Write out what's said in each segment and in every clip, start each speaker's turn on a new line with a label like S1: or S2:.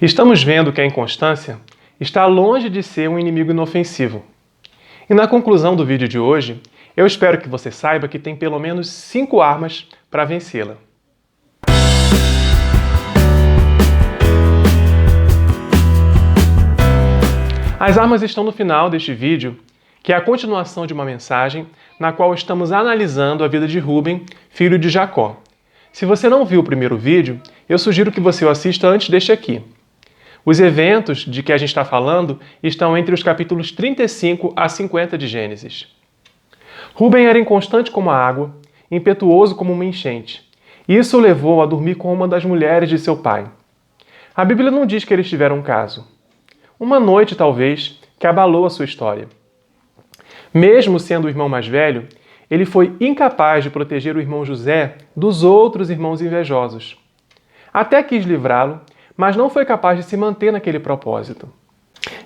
S1: Estamos vendo que a inconstância está longe de ser um inimigo inofensivo. E na conclusão do vídeo de hoje, eu espero que você saiba que tem pelo menos 5 armas para vencê-la. As armas estão no final deste vídeo, que é a continuação de uma mensagem na qual estamos analisando a vida de Rúben, filho de Jacó. Se você não viu o primeiro vídeo, eu sugiro que você o assista antes deste aqui. Os eventos de que a gente está falando estão entre os capítulos 35 a 50 de Gênesis. Rúben era inconstante como a água, impetuoso como uma enchente. Isso o levou a dormir com uma das mulheres de seu pai. A Bíblia não diz que eles tiveram um caso. Uma noite, talvez, que abalou a sua história. Mesmo sendo o irmão mais velho, ele foi incapaz de proteger o irmão José dos outros irmãos invejosos. Até quis livrá-lo, mas não foi capaz de se manter naquele propósito.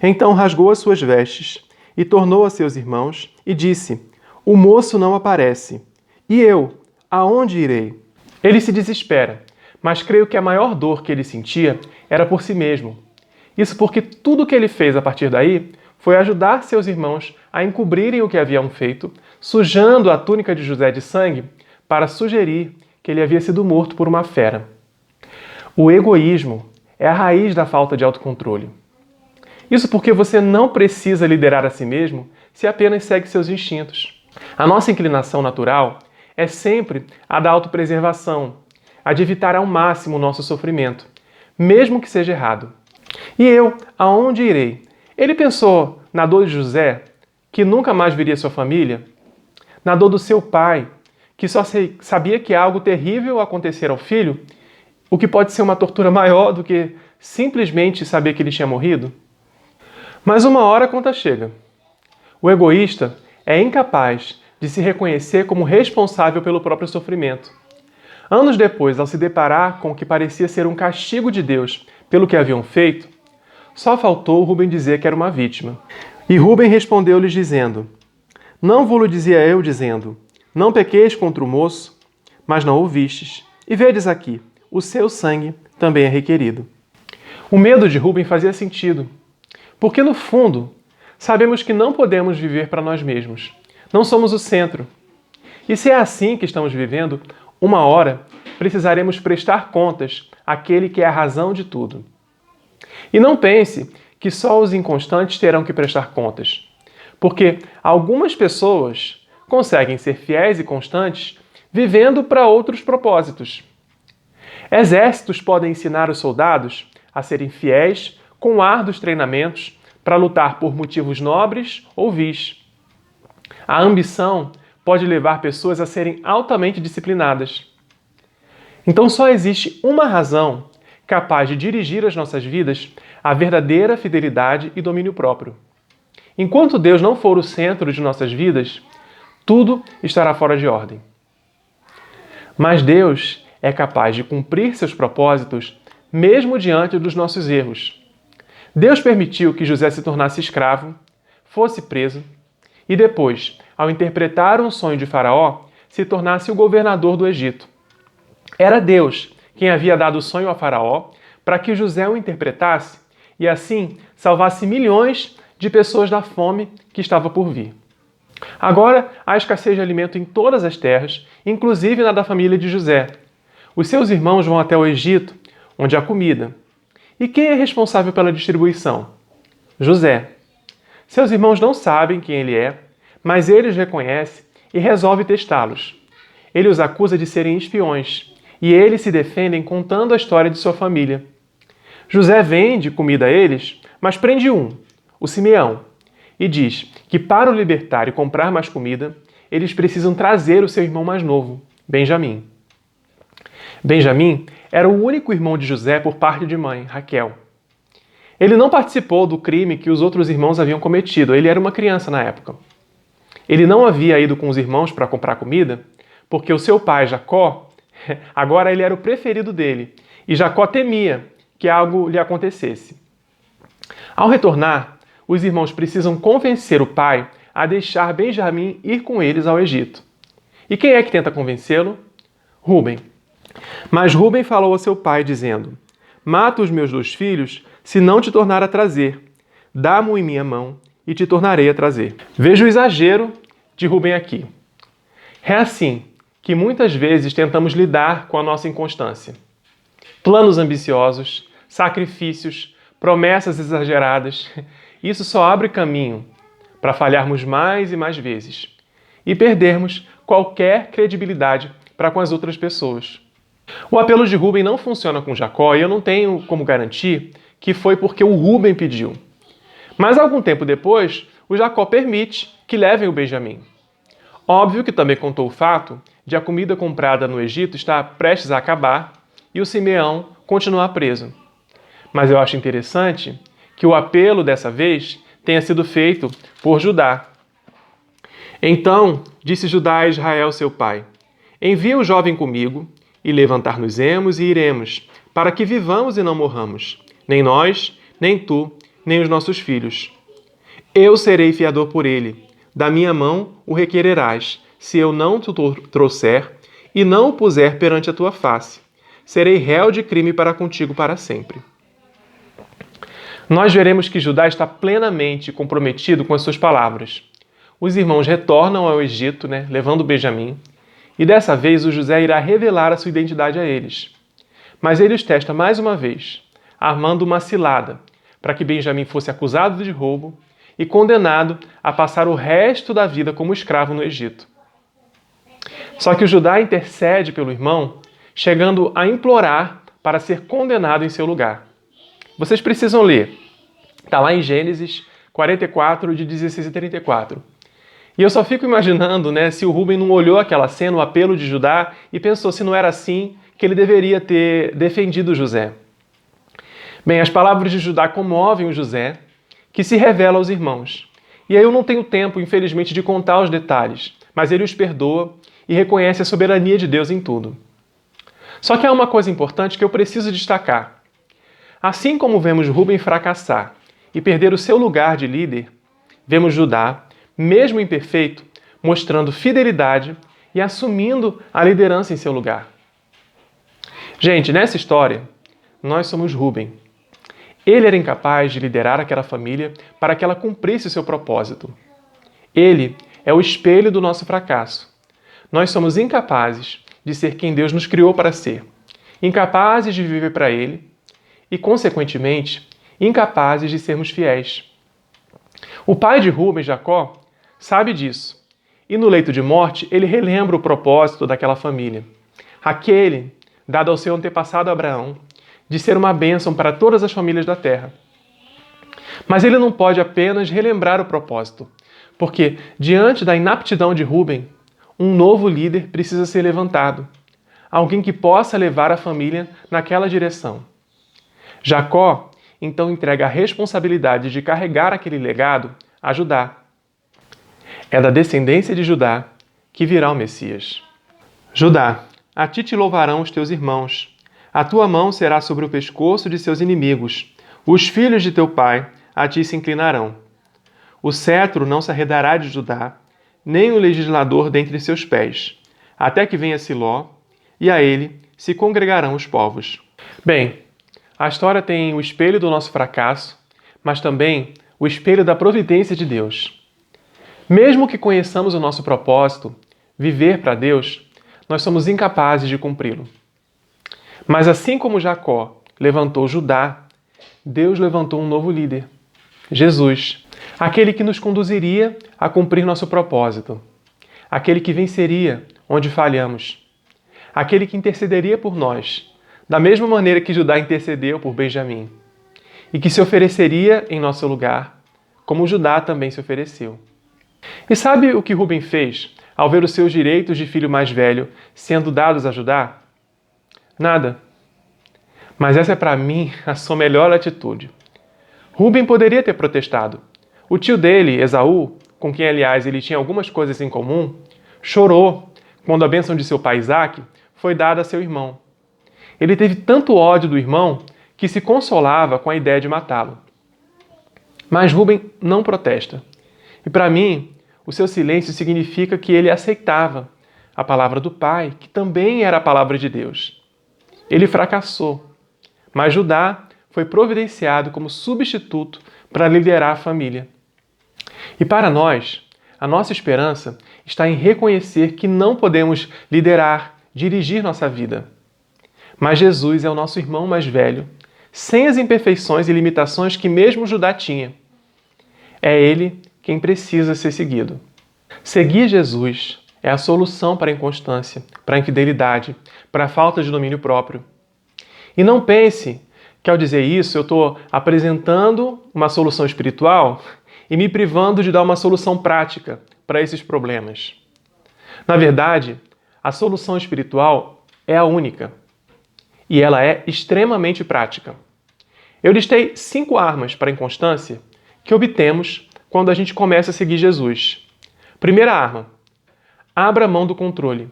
S1: Então rasgou as suas vestes e tornou a seus irmãos e disse: "O moço não aparece. E eu, aonde irei?" Ele se desespera, mas creio que a maior dor que ele sentia era por si mesmo. Isso porque tudo o que ele fez a partir daí foi ajudar seus irmãos a encobrirem o que haviam feito, sujando a túnica de José de sangue para sugerir que ele havia sido morto por uma fera. O egoísmo é a raiz da falta de autocontrole. Isso porque você não precisa liderar a si mesmo se apenas segue seus instintos. A nossa inclinação natural é sempre a da autopreservação, a de evitar ao máximo o nosso sofrimento, mesmo que seja errado. E eu, aonde irei? Ele pensou na dor de José, que nunca mais viria sua família, na dor do seu pai, que só sabia que algo terrível acontecer ao filho, o que pode ser uma tortura maior do que simplesmente saber que ele tinha morrido. Mas uma hora a conta chega. O egoísta é incapaz de se reconhecer como responsável pelo próprio sofrimento. Anos depois, ao se deparar com o que parecia ser um castigo de Deus pelo que haviam feito, só faltou Rúben dizer que era uma vítima. E Rúben respondeu-lhes dizendo: "Não vou-lo dizia eu, dizendo, não pequeis contra o moço, mas não ouvistes. E vedes aqui, o seu sangue também é requerido." O medo de Rúben fazia sentido, porque no fundo, sabemos que não podemos viver para nós mesmos. Não somos o centro. E se é assim que estamos vivendo, uma hora precisaremos prestar contas àquele que é a razão de tudo. E não pense que só os inconstantes terão que prestar contas, porque algumas pessoas conseguem ser fiéis e constantes vivendo para outros propósitos. Exércitos podem ensinar os soldados a serem fiéis com árduos treinamentos para lutar por motivos nobres ou vis. A ambição pode levar pessoas a serem altamente disciplinadas. Então só existe uma razão capaz de dirigir as nossas vidas à verdadeira fidelidade e domínio próprio. Enquanto Deus não for o centro de nossas vidas, tudo estará fora de ordem. Mas Deus é capaz de cumprir seus propósitos mesmo diante dos nossos erros. Deus permitiu que José se tornasse escravo, fosse preso e depois, ao interpretar um sonho de Faraó, se tornasse o governador do Egito. Era Deus quem havia dado o sonho a Faraó para que José o interpretasse e assim salvasse milhões de pessoas da fome que estava por vir. Agora há escassez de alimento em todas as terras, inclusive na da família de José. Os seus irmãos vão até o Egito, onde há comida. E quem é responsável pela distribuição? José. Seus irmãos não sabem quem ele é, mas ele os reconhece e resolve testá-los. Ele os acusa de serem espiões, e eles se defendem contando a história de sua família. José vende comida a eles, mas prende um, o Simeão, e diz que para o libertar e comprar mais comida, eles precisam trazer o seu irmão mais novo, Benjamim. Benjamim era o único irmão de José por parte de mãe, Raquel. Ele não participou do crime que os outros irmãos haviam cometido, ele era uma criança na época. Ele não havia ido com os irmãos para comprar comida, porque o seu pai, Jacó, agora ele era o preferido dele, e Jacó temia que algo lhe acontecesse. Ao retornar, os irmãos precisam convencer o pai a deixar Benjamim ir com eles ao Egito. E quem é que tenta convencê-lo? Rúben. Mas Rúben falou ao seu pai, dizendo: Mata os meus 2 filhos, se não te tornar a trazer. Dá-mo em minha mão, e te tornarei a trazer. Veja o exagero de Rubem aqui. É assim que muitas vezes tentamos lidar com a nossa inconstância. Planos ambiciosos, sacrifícios, promessas exageradas, isso só abre caminho para falharmos mais e mais vezes e perdermos qualquer credibilidade para com as outras pessoas. O apelo de Rubem não funciona com Jacó e eu não tenho como garantir que foi porque o Rubem pediu. Mas algum tempo depois, o Jacó permite que levem o Benjamim. Óbvio que também contou o fato de a comida comprada no Egito estar prestes a acabar e o Simeão continuar preso. Mas eu acho interessante que o apelo dessa vez tenha sido feito por Judá. Então disse Judá a Israel, seu pai: envia o jovem comigo, e levantar-nos-emos e iremos, para que vivamos e não morramos, nem nós, nem tu, nem os nossos filhos. Eu serei fiador por ele, da minha mão o requererás, se eu não te trouxer e não o puser perante a tua face. Serei réu de crime para contigo para sempre. Nós veremos que Judá está plenamente comprometido com as suas palavras. Os irmãos retornam ao Egito, levando Benjamim, e dessa vez o José irá revelar a sua identidade a eles. Mas ele os testa mais uma vez, armando uma cilada, para que Benjamim fosse acusado de roubo e condenado a passar o resto da vida como escravo no Egito. Só que o Judá intercede pelo irmão, chegando a implorar para ser condenado em seu lugar. Vocês precisam ler. Está lá em Gênesis 44, de 16 a 34. E eu só fico imaginando, se o Rubem não olhou aquela cena, o apelo de Judá, e pensou se não era assim que ele deveria ter defendido José. Bem, as palavras de Judá comovem o José, que se revela aos irmãos. E aí eu não tenho tempo, infelizmente, de contar os detalhes, mas ele os perdoa e reconhece a soberania de Deus em tudo. Só que há uma coisa importante que eu preciso destacar. Assim como vemos Rubem fracassar e perder o seu lugar de líder, vemos Judá, mesmo imperfeito, mostrando fidelidade e assumindo a liderança em seu lugar. Gente, nessa história, nós somos Rubem. Ele era incapaz de liderar aquela família para que ela cumprisse o seu propósito. Ele é o espelho do nosso fracasso. Nós somos incapazes de ser quem Deus nos criou para ser, incapazes de viver para Ele e, consequentemente, incapazes de sermos fiéis. O pai de Rubem, Jacó, sabe disso, e no leito de morte ele relembra o propósito daquela família, aquele dado ao seu antepassado Abraão, de ser uma bênção para todas as famílias da terra. Mas ele não pode apenas relembrar o propósito, porque, diante da inaptidão de Rubem, um novo líder precisa ser levantado, alguém que possa levar a família naquela direção. Jacó, então, entrega a responsabilidade de carregar aquele legado a Judá. É da descendência de Judá que virá o Messias. Judá, a ti te louvarão os teus irmãos. A tua mão será sobre o pescoço de seus inimigos. Os filhos de teu pai a ti se inclinarão. O cetro não se arredará de Judá, nem o legislador dentre seus pés, até que venha Siló, e a ele se congregarão os povos. Bem, a história tem o espelho do nosso fracasso, mas também o espelho da providência de Deus. Mesmo que conheçamos o nosso propósito, viver para Deus, nós somos incapazes de cumpri-lo. Mas assim como Jacó levantou Judá, Deus levantou um novo líder, Jesus, aquele que nos conduziria a cumprir nosso propósito, aquele que venceria onde falhamos, aquele que intercederia por nós, da mesma maneira que Judá intercedeu por Benjamim, e que se ofereceria em nosso lugar, como Judá também se ofereceu. E sabe o que Rubem fez ao ver os seus direitos de filho mais velho sendo dados a Judá? Nada. Mas essa é para mim a sua melhor atitude. Rubem poderia ter protestado. O tio dele, Esaú, com quem aliás ele tinha algumas coisas em comum, chorou quando a bênção de seu pai Isaque foi dada a seu irmão. Ele teve tanto ódio do irmão que se consolava com a ideia de matá-lo. Mas Rubem não protesta. E para mim, o seu silêncio significa que ele aceitava a palavra do pai, que também era a palavra de Deus. Ele fracassou, mas Judá foi providenciado como substituto para liderar a família. E para nós, a nossa esperança está em reconhecer que não podemos liderar, dirigir nossa vida. Mas Jesus é o nosso irmão mais velho, sem as imperfeições e limitações que mesmo Judá tinha. É ele quem precisa ser seguido. Seguir Jesus é a solução para a inconstância, para a infidelidade, para a falta de domínio próprio. E não pense que ao dizer isso eu estou apresentando uma solução espiritual e me privando de dar uma solução prática para esses problemas. Na verdade, a solução espiritual é a única e ela é extremamente prática. Eu listei 5 armas para a inconstância que obtemos quando a gente começa a seguir Jesus. Primeira arma: abra mão do controle.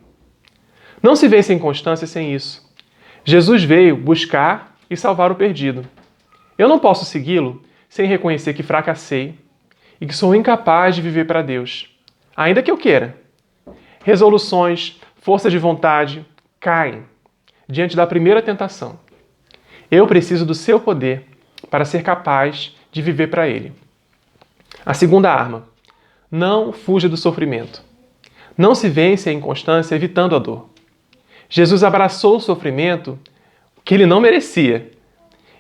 S1: Não se vence a inconstância sem isso. Jesus veio buscar e salvar o perdido. Eu não posso segui-lo sem reconhecer que fracassei e que sou incapaz de viver para Deus, ainda que eu queira. Resoluções, força de vontade caem diante da primeira tentação. Eu preciso do seu poder para ser capaz de viver para Ele. A segunda arma: não fuja do sofrimento. Não se vence a inconstância evitando a dor. Jesus abraçou o sofrimento que ele não merecia.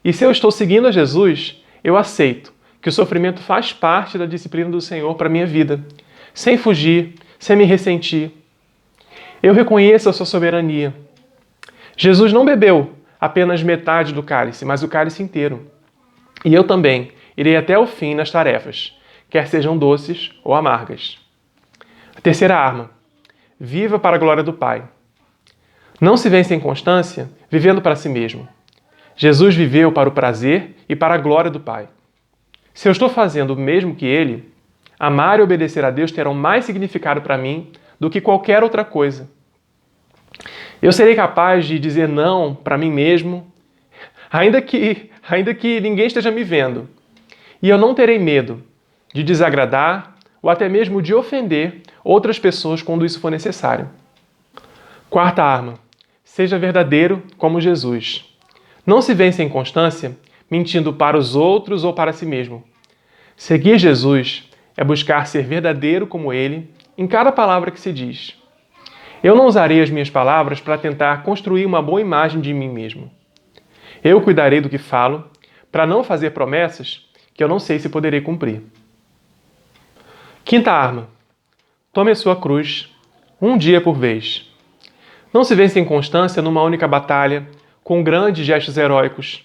S1: E se eu estou seguindo a Jesus, eu aceito que o sofrimento faz parte da disciplina do Senhor para a minha vida, sem fugir, sem me ressentir. Eu reconheço a sua soberania. Jesus não bebeu apenas metade do cálice, mas o cálice inteiro. E eu também irei até o fim nas tarefas, quer sejam doces ou amargas. A terceira arma: viva para a glória do Pai. Não se vence a inconstância vivendo para si mesmo. Jesus viveu para o prazer e para a glória do Pai. Se eu estou fazendo o mesmo que Ele, amar e obedecer a Deus terão mais significado para mim do que qualquer outra coisa. Eu serei capaz de dizer não para mim mesmo, ainda que ninguém esteja me vendo. E eu não terei medo de desagradar ou até mesmo de ofender outras pessoas quando isso for necessário. Quarta arma: seja verdadeiro como Jesus. Não se vence a inconstância mentindo para os outros ou para si mesmo. Seguir Jesus é buscar ser verdadeiro como Ele em cada palavra que se diz. Eu não usarei as minhas palavras para tentar construir uma boa imagem de mim mesmo. Eu cuidarei do que falo para não fazer promessas que eu não sei se poderei cumprir. Quinta arma: tome a sua cruz, um dia por vez. Não se vence a inconstância numa única batalha, com grandes gestos heróicos.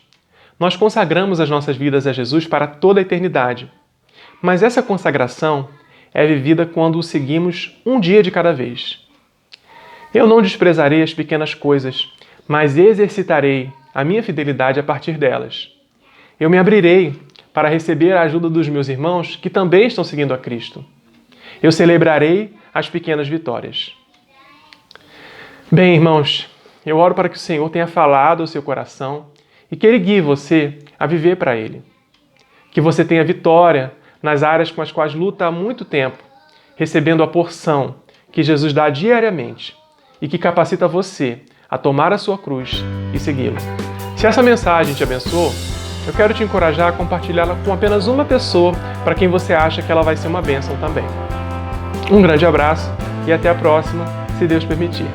S1: Nós consagramos as nossas vidas a Jesus para toda a eternidade. Mas essa consagração é vivida quando o seguimos um dia de cada vez. Eu não desprezarei as pequenas coisas, mas exercitarei a minha fidelidade a partir delas. Eu me abrirei para receber a ajuda dos meus irmãos que também estão seguindo a Cristo. Eu celebrarei as pequenas vitórias. Bem, irmãos, eu oro para que o Senhor tenha falado ao seu coração e que Ele guie você a viver para Ele. Que você tenha vitória nas áreas com as quais luta há muito tempo, recebendo a porção que Jesus dá diariamente e que capacita você a tomar a sua cruz e segui-lo. Se essa mensagem te abençoou, eu quero te encorajar a compartilhá-la com apenas uma pessoa para quem você acha que ela vai ser uma bênção também. Um grande abraço e até a próxima, se Deus permitir.